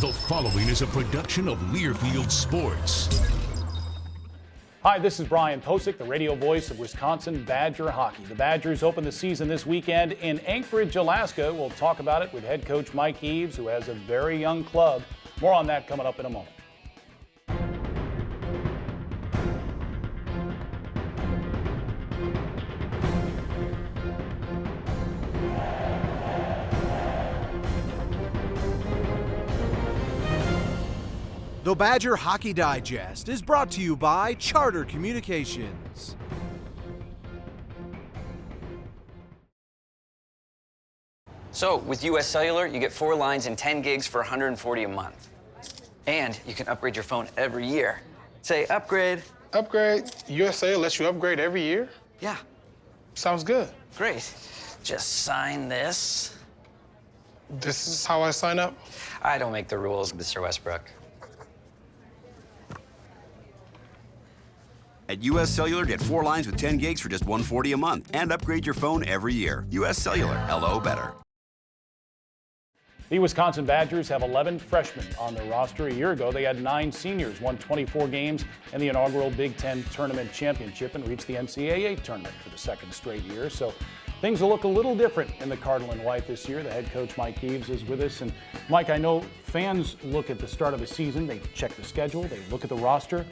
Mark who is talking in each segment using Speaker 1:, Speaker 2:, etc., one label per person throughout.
Speaker 1: The following is a production of Learfield Sports.
Speaker 2: Hi, this is Brian Posick, the radio voice of Wisconsin Badger hockey. The Badgers open the season this weekend in Anchorage, Alaska. We'll talk about it with head coach Mike Eaves, who has a very young club. More on that coming up in a moment.
Speaker 3: The Badger Hockey Digest is brought to you by Charter Communications.
Speaker 4: So, with US Cellular, you get 4 lines and 10 gigs for $140 a month. And you can upgrade your phone every year. Say, upgrade.
Speaker 5: Upgrade? US Cellular lets you upgrade every year?
Speaker 4: Yeah.
Speaker 5: Sounds good.
Speaker 4: Great. Just sign this.
Speaker 5: This is how I sign up?
Speaker 4: I don't make the rules, Mr. Westbrook.
Speaker 6: At US Cellular, get 4 lines with 10 gigs for just $140 a month and upgrade your phone every year. US Cellular, hello better.
Speaker 2: The Wisconsin Badgers have 11 freshmen on their roster. A year ago, they had 9 seniors, won 24 games in the inaugural Big Ten Tournament Championship and reached the NCAA tournament for the second straight year. So things will look a little different in the Cardinal and White this year. The head coach, Mike Eaves, is with us. And Mike, I know fans look at the start of a season, they check the schedule, they look at the roster,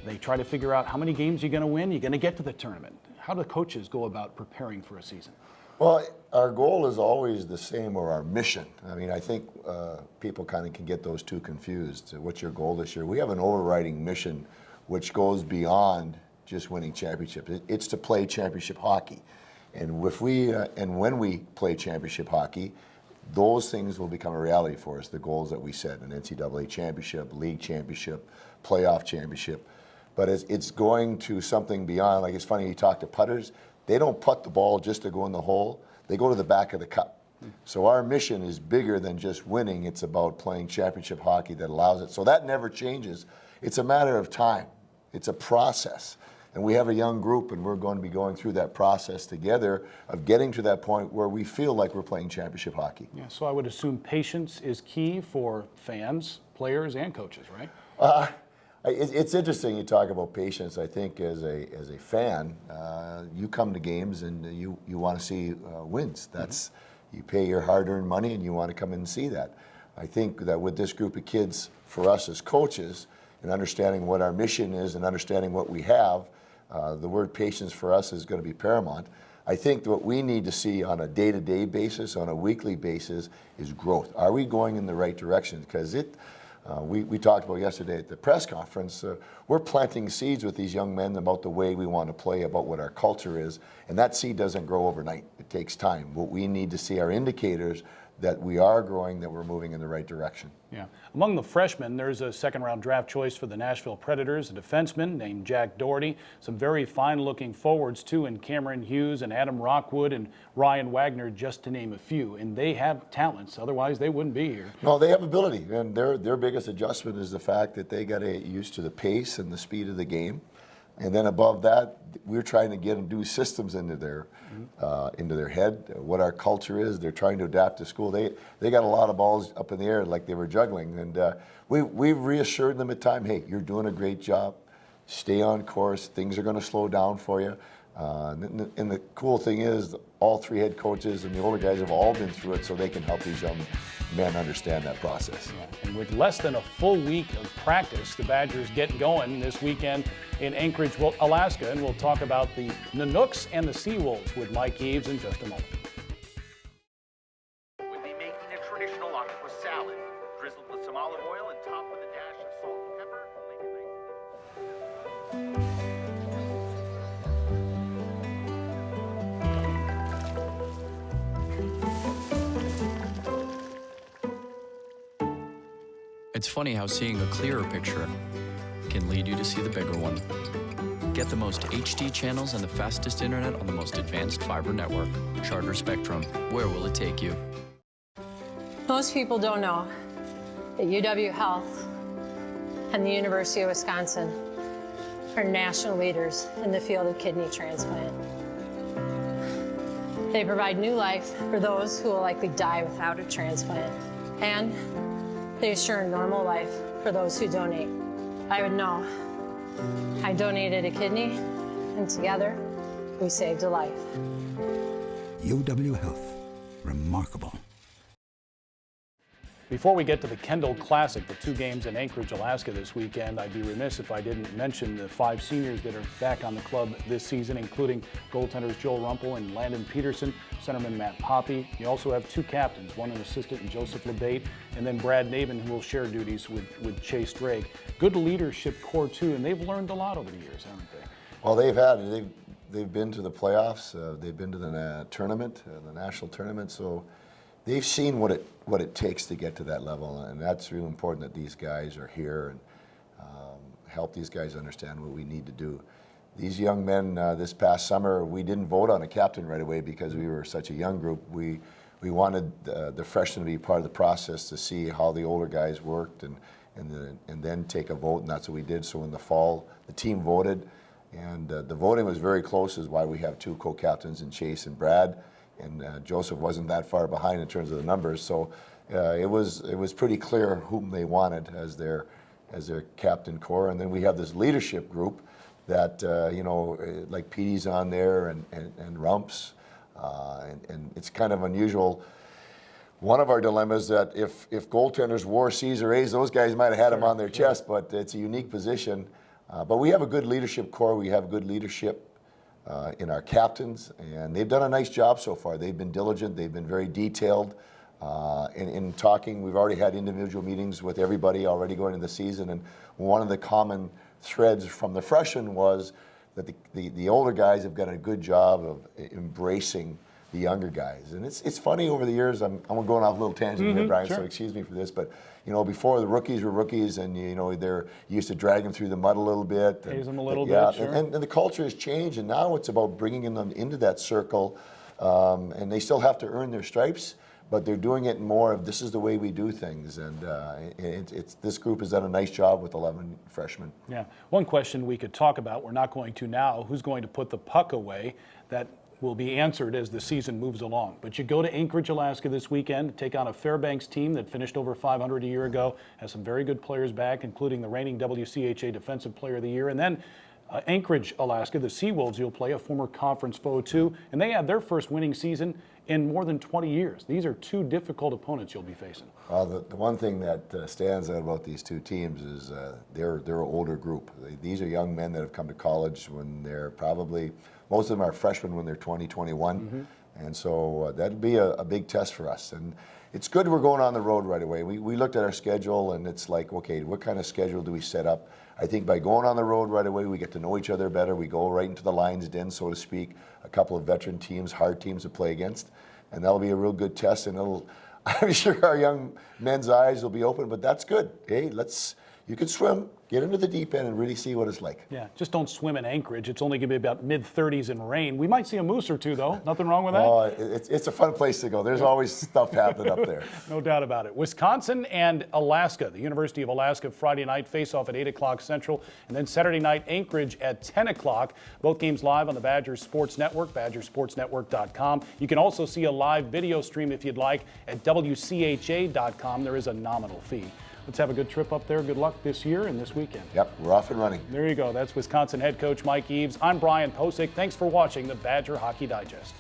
Speaker 2: they try to figure out how many games you're going to win, you're going to get to the tournament. How do coaches go about preparing for a season?
Speaker 7: Well, our goal is always the same, or our mission. I mean, I think people kind of can get those two confused. What's your goal this year? We have an overriding mission which goes beyond just winning championships. It's to play championship hockey. And if we and when we play championship hockey, those things will become a reality for us, the goals that we set, an NCAA championship, league championship, playoff championship. But it's going to something beyond. Like, it's funny, you talk to putters, they don't putt the ball just to go in the hole, they go to the back of the cup. So our mission is bigger than just winning. It's about playing championship hockey that allows it. So that never changes. It's a matter of time. It's a process. And we have a young group, and we're going to be going through that process together of getting to that point where we feel like we're playing championship hockey.
Speaker 2: Yeah, so I would assume patience is key for fans, players, and coaches, right?
Speaker 7: It's interesting you talk about patience. I think as a fan, you come to games and you want to see wins. That's you pay your hard-earned money and you want to come in and see that. I think that with this group of kids, for us as coaches, and understanding what our mission is and understanding what we have, the word patience for us is going to be paramount. I think what we need to see on a day-to-day basis, on a weekly basis, is growth. Are we going in the right direction? Because we talked about yesterday at the press conference, we're planting seeds with these young men about the way we want to play, about what our culture is, and that seed doesn't grow overnight. It takes time. What we need to see are indicators that we are growing, that we're moving in the right direction.
Speaker 2: Yeah. Among the freshmen, there's a second-round draft choice for the Nashville Predators, a defenseman named Jack Doherty. Some very fine-looking forwards, too, in Cameron Hughes and Adam Rockwood and Ryan Wagner, just to name a few. And they have talents. Otherwise, they wouldn't be here.
Speaker 7: No, they have ability. And their biggest adjustment is the fact that they got to get used to the pace and the speed of the game. And then above that, we're trying to get them do systems into their head, what our culture is. They're trying to adapt to school. They got a lot of balls up in the air like they were juggling. And we've reassured them at time, hey, you're doing a great job. Stay on course. Things are going to slow down for you. And the cool thing is, all 3 head coaches and the older guys have all been through it, so they can help these young men understand that process.
Speaker 2: Yeah. And with less than a full week of practice, the Badgers get going this weekend in Anchorage, Alaska, and we'll talk about the Nanooks and the Seawolves with Mike Eaves in just a moment.
Speaker 8: We'll be making a traditional octopus salad, drizzled with some olive oil and topped with a dash of salt and pepper.
Speaker 9: It's funny how seeing a clearer picture can lead you to see the bigger one. Get the most HD channels and the fastest internet on the most advanced fiber network. Charter Spectrum. Where will it take you?
Speaker 10: Most people don't know that UW Health and the University of Wisconsin are national leaders in the field of kidney transplant. They provide new life for those who will likely die without a transplant. And They assure a normal life for those who donate. I would know. I donated a kidney, and together, we saved a life.
Speaker 11: UW Health. Remarkable.
Speaker 2: Before we get to the Kendall Classic, the 2 games in Anchorage, Alaska this weekend, I'd be remiss if I didn't mention the 5 seniors that are back on the club this season, including goaltenders Joel Rumpel and Landon Peterson, centerman Matt Poppy. You also have 2 captains, one an assistant in Joseph LeBate, and then Brad Navin, who will share duties with Chase Drake. Good leadership core, too, and they've learned a lot over the years, haven't they?
Speaker 7: Well, they've been to the playoffs. They've been to the tournament, the national tournament. So they've seen what it takes to get to that level, and that's really important that these guys are here and help these guys understand what we need to do. These young men this past summer, we didn't vote on a captain right away because we were such a young group. We wanted the freshmen to be part of the process to see how the older guys worked and then take a vote, and that's what we did. So in the fall, the team voted, and the voting was very close, is why we have 2 co-captains in Chase and Brad. And Joseph wasn't that far behind in terms of the numbers, so it was pretty clear whom they wanted as their captain core. And then we have this leadership group that like Petey's on there and Rumps, and it's kind of unusual. One of our dilemmas that if goaltenders wore C's or A's, those guys might have had them on their chest, but it's a unique position. But we have a good leadership core. We have good leadership in our captains, and they've done a nice job so far. They've been diligent, they've been very detailed. In talking, we've already had individual meetings with everybody already going into the season, and one of the common threads from the freshmen was that the older guys have done a good job of embracing the younger guys. And it's funny over the years, I'm going off a little tangent here, Brian, so excuse me for this, but before the rookies were rookies, and they're used to drag them through the mud a little bit.
Speaker 2: Haze them a little bit, sure.
Speaker 7: And the culture has changed, and now it's about bringing them into that circle, and they still have to earn their stripes, but they're doing it more of this is the way we do things, and this group has done a nice job with 11 freshmen.
Speaker 2: Yeah, one question we could talk about, we're not going to now, who's going to put the puck away? That will be answered as the season moves along. But you go to Anchorage, Alaska this weekend to take on a Fairbanks team that finished over 500 a year ago, has some very good players back, including the reigning WCHA Defensive Player of the Year. And then Anchorage, Alaska, the Seawolves you'll play, a former conference foe too, and they had their first winning season in more than 20 years. These are 2 difficult opponents you'll be facing.
Speaker 7: Well, the one thing that stands out about these 2 teams is they're an older group. These are young men that have come to college when they're probably, most of them are freshmen when they're 20, 21. And so that'll be a big test for us. And it's good we're going on the road right away. We looked at our schedule, and it's like, okay, what kind of schedule do we set up? I think by going on the road right away, we get to know each other better. We go right into the lion's den, so to speak. A couple of veteran teams, hard teams to play against, and that'll be a real good test. And I'm sure our young men's eyes will be open, but that's good. Hey, you can swim, get into the deep end, and really see what it's like.
Speaker 2: Yeah, just don't swim in Anchorage. It's only going to be about mid-30s in rain. We might see a moose or 2, though. Nothing wrong with that?
Speaker 7: Oh, it's a fun place to go. There's always stuff happening up there.
Speaker 2: No doubt about it. Wisconsin and Alaska, the University of Alaska, Friday night, face-off at 8 o'clock Central, and then Saturday night, Anchorage at 10 o'clock. Both games live on the Badgers Sports Network, badgersportsnetwork.com. You can also see a live video stream, if you'd like, at WCHA.com. There is a nominal fee. Let's have a good trip up there. Good luck this year and this weekend.
Speaker 7: Yep, we're off and running.
Speaker 2: There you go. That's Wisconsin head coach Mike Eaves. I'm Brian Posick. Thanks for watching the Badger Hockey Digest.